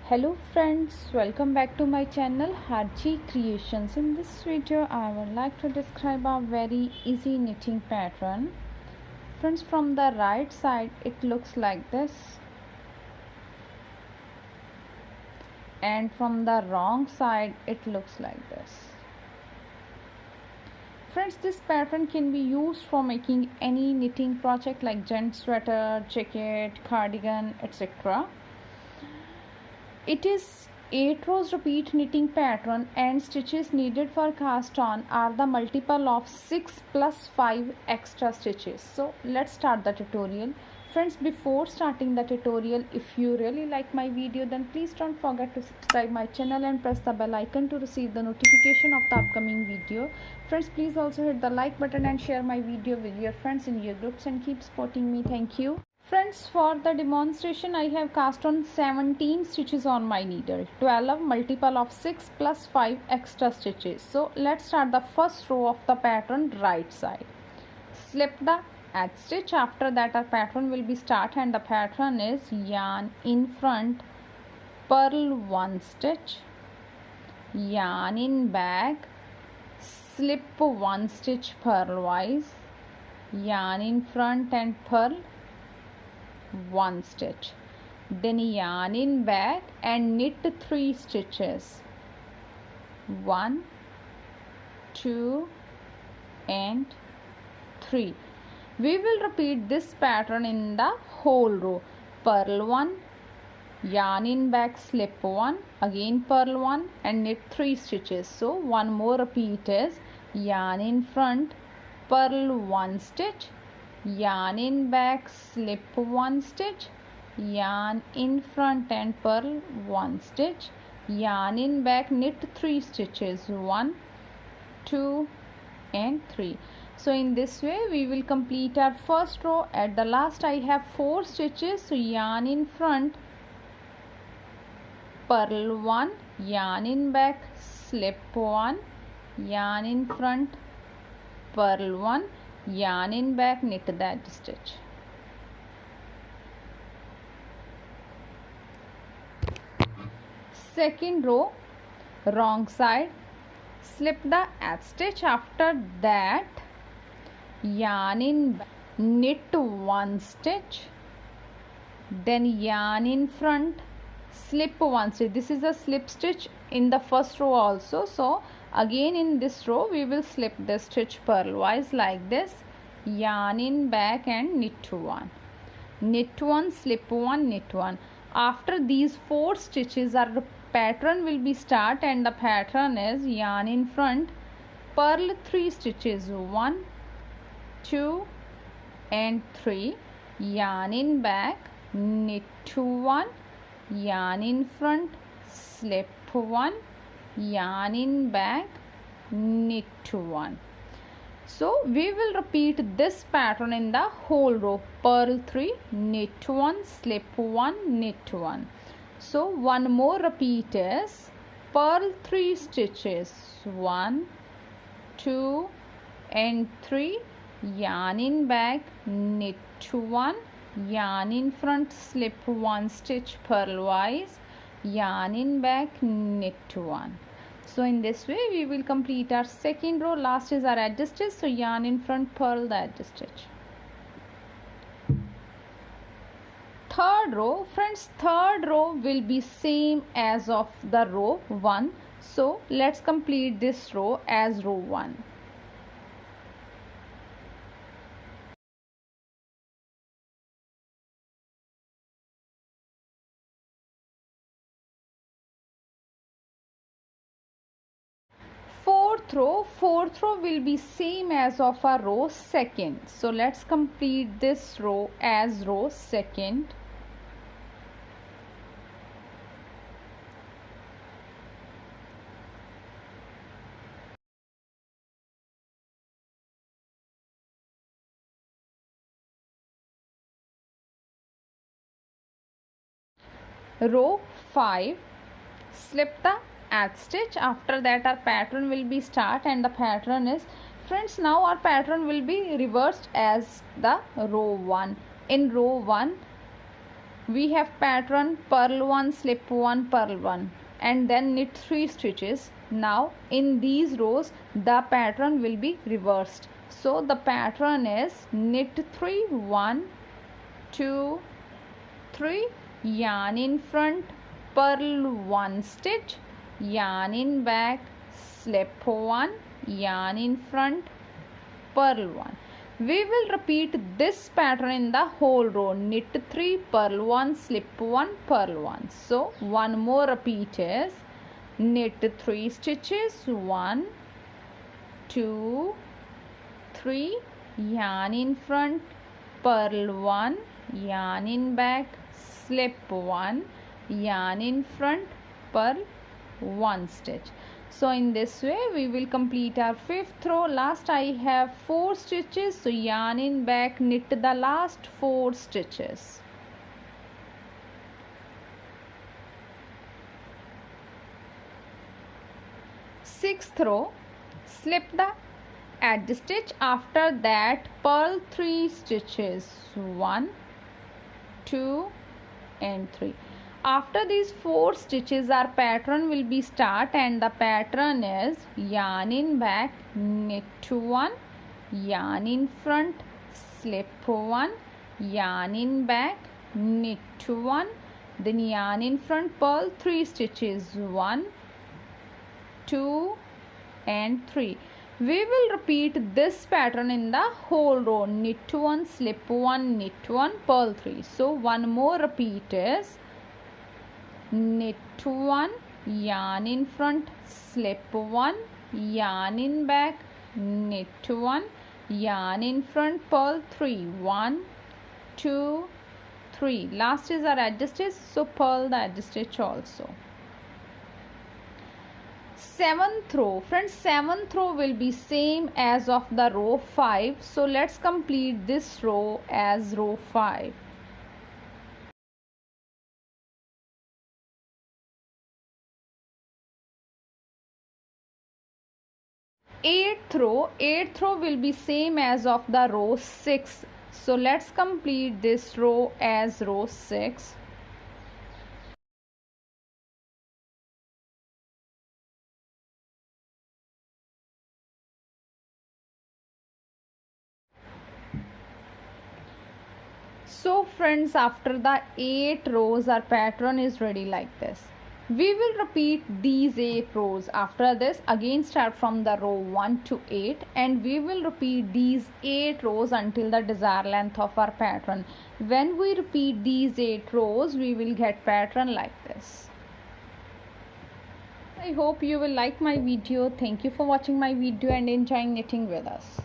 Hello friends, welcome back to my channel Harji Creations. In this video I would like to describe a very easy knitting pattern. Friends, from the right side it looks like this, and from the wrong side it looks like this. Friends, this pattern can be used for making any knitting project like gent sweater, jacket, cardigan, etc. It is 8 rows repeat knitting pattern, and stitches needed for cast on are the multiple of 6 plus 5 extra stitches. So let's start the tutorial. Friends, before starting the tutorial, if you really like my video, then please don't forget to subscribe my channel and press the bell icon to receive the notification of the upcoming video. Friends, please also hit the like button and share my video with your friends in your groups and keep supporting me. Thank you. Friends, for the demonstration I have cast on 17 stitches on my needle, 12 multiple of 6 plus 5 extra stitches. So let's start the first row of the pattern right side. Slip the edge stitch. After that our pattern will be start, and the pattern is yarn in front, purl 1 stitch, yarn in back, slip 1 stitch purlwise, yarn in front and purl 1 stitch, then yarn in back and knit 3 stitches, 1, 2 and 3. We will repeat this pattern in the whole row. Purl 1, yarn in back, slip 1, again purl 1 and knit 3 stitches. So one more repeat is yarn in front, purl 1 stitch, yarn in back, slip 1 stitch, yarn in front and purl 1 stitch, yarn in back, knit 3 stitches, 1, 2 and 3. So in this way we will complete our first row. At the last I have 4 stitches. So yarn in front, purl 1, yarn in back, slip 1, yarn in front, purl 1, yarn in back, knit that stitch. Second row, wrong side, slip the edge stitch. After that yarn in back, knit 1 stitch, then yarn in front, slip 1 stitch. This is a slip stitch in the first row also, so again in this row we will slip the stitch purlwise like this, yarn in back and knit 1, knit 1, slip 1, knit 1. After these 4 stitches our pattern will be start, and the pattern is yarn in front, purl 3 stitches, 1, 2 and 3, yarn in back, knit 1, yarn in front, slip 1, yarn in back, knit 1. So we will repeat this pattern in the whole row. Purl 3, knit 1, slip 1, knit 1. So one more repeat is purl 3 stitches, 1, 2 and 3, yarn in back, knit 1, yarn in front, slip 1 stitch purlwise, yarn in back, knit 1. So in this way we will complete our second row. Last is our edge stitch. So yarn in front, purl the edge stitch. Third row, friends, third row will be same as of the row 1. So let's complete this row as row 1. Fourth row will be same as of our row second. So let's complete this row as row second. Row 5, slip the edge stitch. After that our pattern will be start, and the pattern is, friends, now our pattern will be reversed as the row 1. In row 1 we have pattern purl 1, slip 1, purl 1, and then knit 3 stitches. Now in these rows the pattern will be reversed. So the pattern is knit 3, 1, 2, 3, yarn in front, purl 1 stitch, yarn in back, slip 1, yarn in front, purl 1. We will repeat this pattern in the whole row. Knit 3, purl 1, slip 1, purl 1. So one more repeat is knit 3 stitches, 1, 2, 3, yarn in front, purl 1, yarn in back, slip 1, yarn in front, purl 1 stitch. So in this way we will complete our 5th row. Last I have 4 stitches, so yarn in back, knit the last 4 stitches. Sixth row, slip the edge stitch, after that purl 3 stitches, 1, 2 and 3. After these 4 stitches our pattern will be start, and the pattern is yarn in back, knit 1, yarn in front, slip 1, yarn in back, knit 1, then yarn in front, purl 3 stitches, 1, 2 and 3. We will repeat this pattern in the whole row. Knit 1, slip 1, knit 1, purl 3. So one more repeat is knit 1, yarn in front, slip 1, yarn in back, knit 1, yarn in front, purl 3, 1, 2, 3. Last is our edge stitch, so purl the edge stitch also. 7th row, friends, 7th row will be same as of the row 5, so let's complete this row as row 5. 8th row will be same as of the row 6, so let's complete this row as row 6. So friends, after the 8 rows our pattern is ready like this. We will repeat these 8 rows. After this again start from the row 1 to 8, and we will repeat these 8 rows until the desired length of our pattern. When we repeat these 8 rows we will get pattern like this. I hope you will like my video. Thank you for watching my video and enjoying knitting with us.